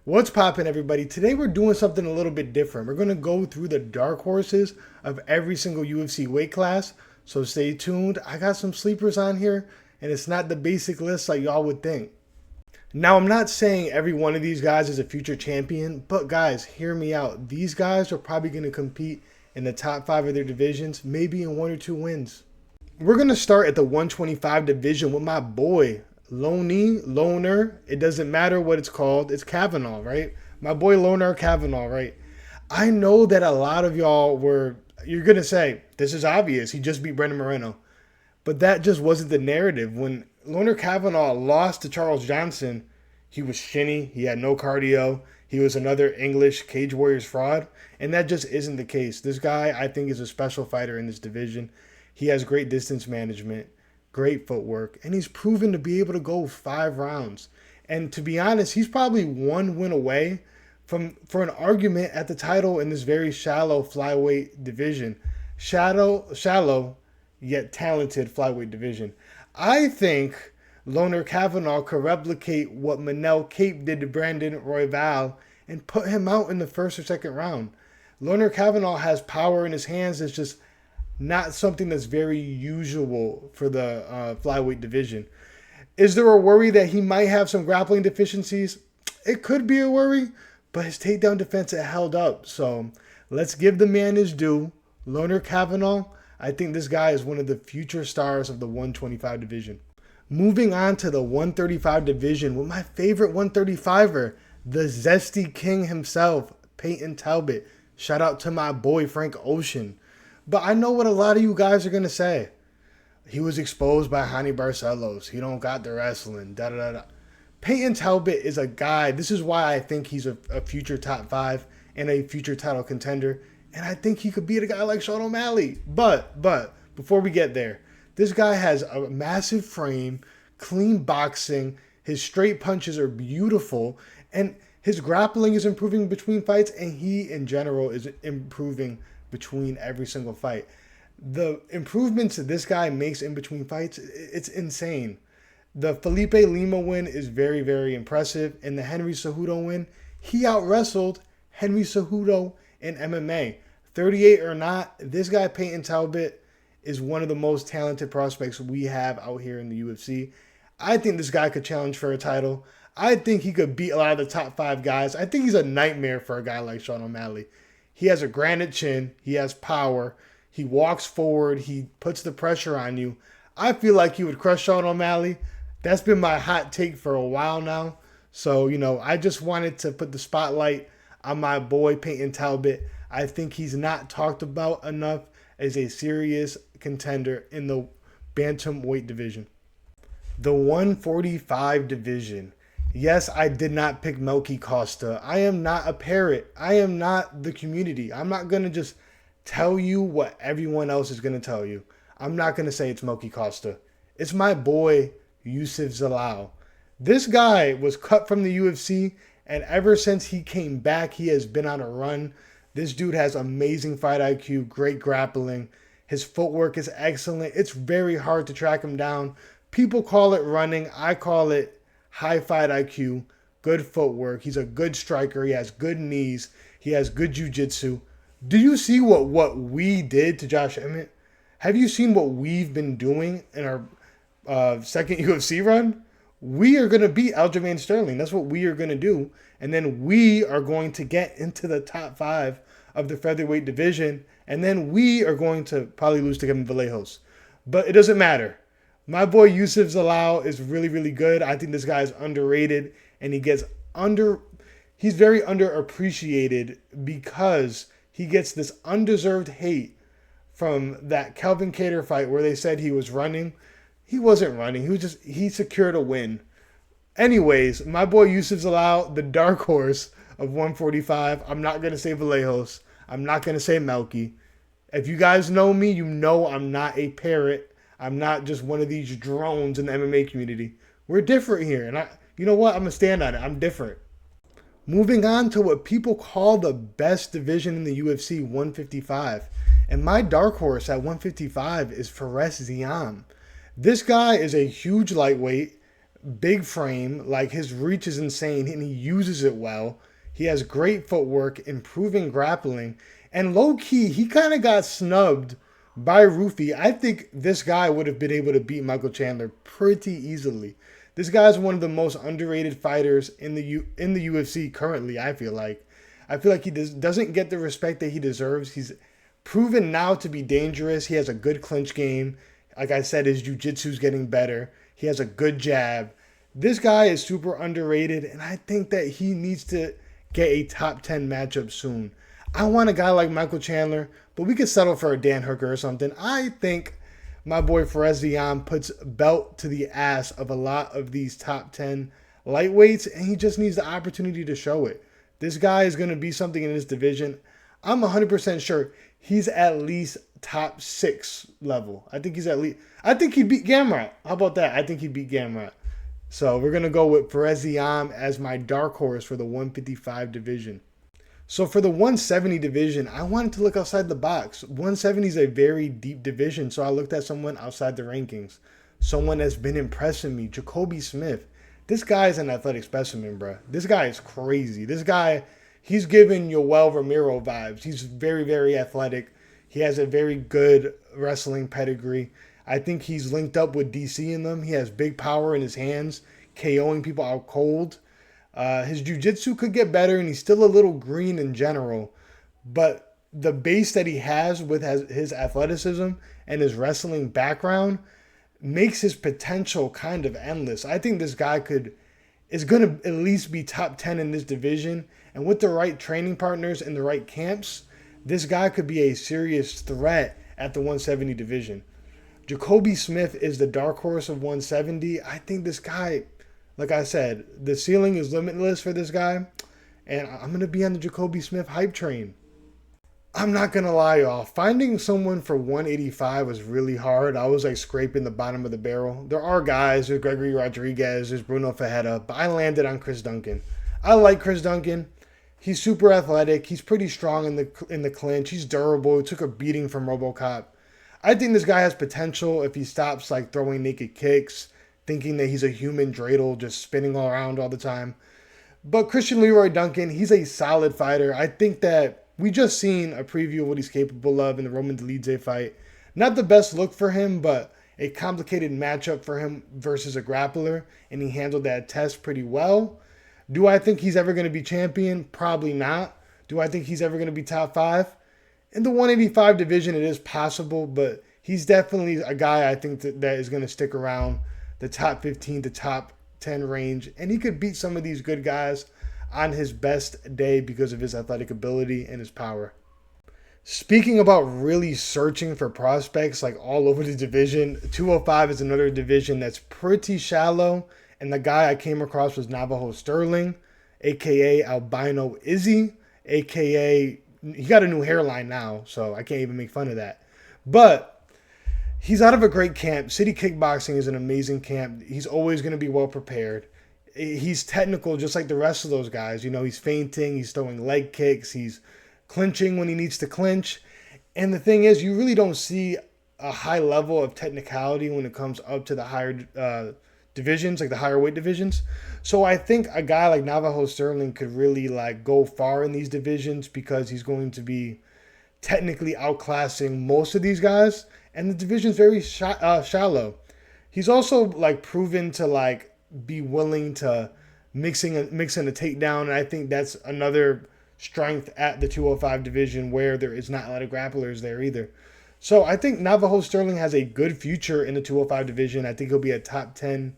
What's poppin', everybody? Today we're doing something a little bit different. We're going to go through the dark horses of every single UFC weight class. So stay tuned. I got some sleepers on here, and it's not the basic list like y'all would think. Now, I'm not saying every one of these guys is a future champion, but guys, hear me out. These guys are probably going to compete in the top 5 of their divisions, maybe in 1 or 2 wins. We're going to start at the 125 division with my boy, Loner. It doesn't matter what it's called. It's Kavanagh, right? My boy Loner Kavanagh, right? I know that a lot of y'all you're going to say, this is obvious. He just beat Brendan Moreno. But that just wasn't the narrative. When Loner Kavanagh lost to Charles Johnson, he was shinny. He had no cardio. He was another English Cage Warriors fraud. And that just isn't the case. This guy, I think, is a special fighter in this division. He has great distance management, great footwork, and he's proven to be able to go 5 rounds. And to be honest, he's probably 1 win away for an argument at the title in this very shallow flyweight division. Shallow, yet talented flyweight division. I think Loner Kavanagh could replicate what Manel Kape did to Brandon Royval and put him out in the 1st or 2nd round. Loner Kavanagh has power in his hands. It's just not something that's very usual for the flyweight division. Is there a worry that he might have some grappling deficiencies? It could be a worry, but his takedown defense held up. So let's give the man his due. Loner Kavanagh, I think this guy is one of the future stars of the 125 division. Moving on to the 135 division with my favorite 135er, the Zesty King himself, Payton Talbott. Shout out to my boy Frank Ocean. But I know what a lot of you guys are going to say. He was exposed by Hani Barcelos. He don't got the wrestling. Payton Talbott is a guy. This is why I think he's a future top 5 and a future title contender. And I think he could beat a guy like Sean O'Malley. But before we get there, this guy has a massive frame, clean boxing. His straight punches are beautiful. And his grappling is improving between fights. And he, in general, is improving between every single fight. The improvements that this guy makes in between fights, it's insane. The Felipe Lima win is very, very impressive. And the Henry Cejudo win, he out-wrestled Henry Cejudo in MMA. 38 or not, this guy Payton Talbott is one of the most talented prospects we have out here in the UFC. I think this guy could challenge for a title. I think he could beat a lot of the top 5 guys. I think he's a nightmare for a guy like Sean O'Malley. He has a granite chin. He has power. He walks forward. He puts the pressure on you. I feel like he would crush Sean O'Malley. That's been my hot take for a while now. So, I just wanted to put the spotlight on my boy Payton Talbott. I think he's not talked about enough as a serious contender in the Bantamweight division. The 145 division. Yes, I did not pick Melky Costa. I am not a parrot. I am not the community. I'm not going to just tell you what everyone else is going to tell you. I'm not going to say it's Melky Costa. It's my boy, Youssef Zalal. This guy was cut from the UFC, and ever since he came back, he has been on a run. This dude has amazing fight IQ, great grappling. His footwork is excellent. It's very hard to track him down. People call it running. I call it high fight IQ, good footwork. He's a good striker. He has good knees. He has good jiu-jitsu. Do you see what we did to Josh Emmett? Have you seen what we've been doing in our second UFC run? We are going to beat Aljamain Sterling. That's what we are going to do. And then we are going to get into the top 5 of the featherweight division. And then we are going to probably lose to Kevin Vallejos. But it doesn't matter. My boy Youssef Zalal is really, really good. I think this guy is underrated. And he's very underappreciated because he gets this undeserved hate from that Kelvin Kattar fight where they said he was running. He wasn't running. He secured a win. Anyways, my boy Youssef Zalal, the dark horse of 145. I'm not going to say Vallejos. I'm not going to say Melky. If you guys know me, you know I'm not a parrot. I'm not just one of these drones in the MMA community. We're different here. And you know what? I'm going to stand on it. I'm different. Moving on to what people call the best division in the UFC, 155. And my dark horse at 155 is Ziam. This guy is a huge lightweight, big frame, like his reach is insane and he uses it well. He has great footwork, improving grappling, and low key, he kind of got snubbed by Rufy. I think this guy would have been able to beat Michael Chandler pretty easily. This guy's one of the most underrated fighters in the UFC currently, I feel like. I feel like he doesn't get the respect that he deserves. He's proven now to be dangerous. He has a good clinch game. Like I said, his jiu-jitsu's getting better. He has a good jab. This guy is super underrated, and I think that he needs to get a top 10 matchup soon. I want a guy like Michael Chandler, but we could settle for a Dan Hooker or something. I think my boy Ziam puts belt to the ass of a lot of these top 10 lightweights, and he just needs the opportunity to show it. This guy is going to be something in this division. I'm 100% sure he's at least top 6 level. I think he beat Gamrot. How about that? I think he beat Gamrot. So we're going to go with Ziam as my dark horse for the 155 division. So for the 170 division, I wanted to look outside the box. 170 is a very deep division, so I looked at someone outside the rankings. Someone that's been impressing me, Jacobe Smith. This guy is an athletic specimen, bro. This guy is crazy. This guy, he's giving Yoel Romero vibes. He's very, very athletic. He has a very good wrestling pedigree. I think he's linked up with DC in them. He has big power in his hands, KOing people out cold. His jiu-jitsu could get better, and he's still a little green in general. But the base that he has with his athleticism and his wrestling background makes his potential kind of endless. I think this guy is going to at least be top 10 in this division. And with the right training partners and the right camps, this guy could be a serious threat at the 170 division. Jacobe Smith is the dark horse of 170. I think this guy, like I said, the ceiling is limitless for this guy. And I'm going to be on the Jacobe Smith hype train. I'm not going to lie, y'all. Finding someone for 185 was really hard. I was like scraping the bottom of the barrel. There are guys. There's Gregory Rodriguez. There's Bruno Ferreira. But I landed on Chris Duncan. I like Chris Duncan. He's super athletic. He's pretty strong in the clinch. He's durable. He took a beating from RoboCop. I think this guy has potential if he stops like throwing naked kicks, thinking that he's a human dreidel just spinning all around all the time. But Christian Leroy Duncan, he's a solid fighter. I think that we just seen a preview of what he's capable of in the Roman Dolidze fight. Not the best look for him, but a complicated matchup for him versus a grappler, and he handled that test pretty well. Do I think he's ever going to be champion? Probably not. Do I think he's ever going to be top 5? In the 185 division, it is possible, but he's definitely a guy I think that is going to stick around the top 15 to top 10 range, and he could beat some of these good guys on his best day because of his athletic ability and his power. Speaking about really searching for prospects like all over the division, 205 is another division that's pretty shallow, and the guy I came across was Navajo Stirling, a.k.a. Albino Izzy, a.k.a. he got a new hairline now, so I can't even make fun of that. But he's out of a great camp. City Kickboxing is an amazing camp. He's always going to be well prepared. He's technical just like the rest of those guys. You know, he's feinting, he's throwing leg kicks, he's clinching when he needs to clinch. And the thing is, you really don't see a high level of technicality when it comes up to the higher divisions, like the higher weight divisions. So I think a guy like Navajo Stirling could really like go far in these divisions because he's going to be technically outclassing most of these guys. And the division's very shallow. He's also like proven to like be willing to mixing a takedown, and I think that's another strength at the 205 division where there is not a lot of grapplers there either. So I think Navajo Stirling has a good future in the 205 division. I think he'll be a top 10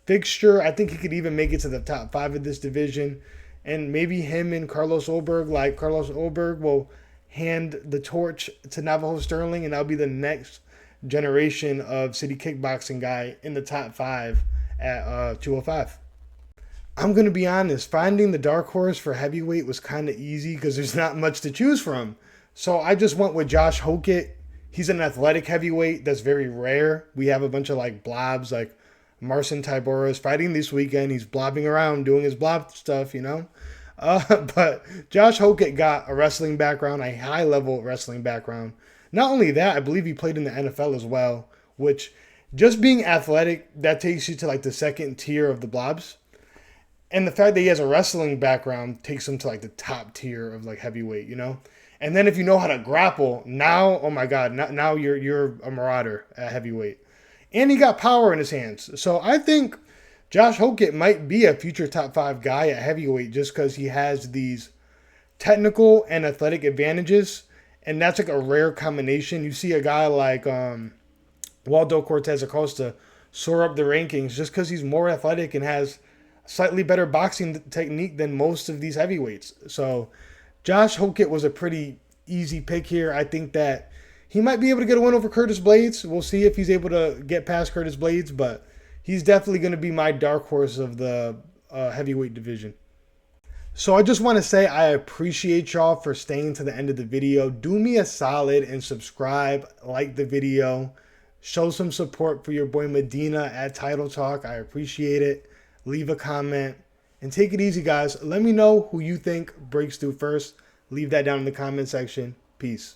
fixture. I think he could even make it to the top 5 of this division, and maybe him and Carlos Ulberg, like Carlos Ulberg will hand the torch to Navajo Stirling, and that'll be the next generation of City Kickboxing guy in the top 5 at 205. I'm going to be honest, finding the dark horse for heavyweight was kind of easy because there's not much to choose from. So I just went with Josh Hokit. He's an athletic heavyweight that's very rare. We have a bunch of like blobs, like Marcin Tybura is fighting this weekend. He's blobbing around doing his blob stuff, you know. But Josh Hokit got a wrestling background, a high-level wrestling background. Not only that, I believe he played in the NFL as well, which just being athletic, that takes you to like the second tier of the blobs. And the fact that he has a wrestling background takes him to like the top tier of like heavyweight, you know? And then if you know how to grapple, now, oh my God, now you're a marauder at heavyweight. And he got power in his hands. So I think Josh Hokit might be a future top 5 guy at heavyweight just because he has these technical and athletic advantages. And that's like a rare combination. You see a guy like Waldo Cortez Acosta soar up the rankings just because he's more athletic and has slightly better boxing technique than most of these heavyweights. So Josh Hokit was a pretty easy pick here. I think that he might be able to get a win over Curtis Blades. We'll see if he's able to get past Curtis Blades, but he's definitely going to be my dark horse of the heavyweight division. So I just want to say I appreciate y'all for staying to the end of the video. Do me a solid and subscribe, like the video, show some support for your boy Medina at Title Talk. I appreciate it. Leave a comment and take it easy, guys. Let me know who you think breaks through first. Leave that down in the comment section. Peace.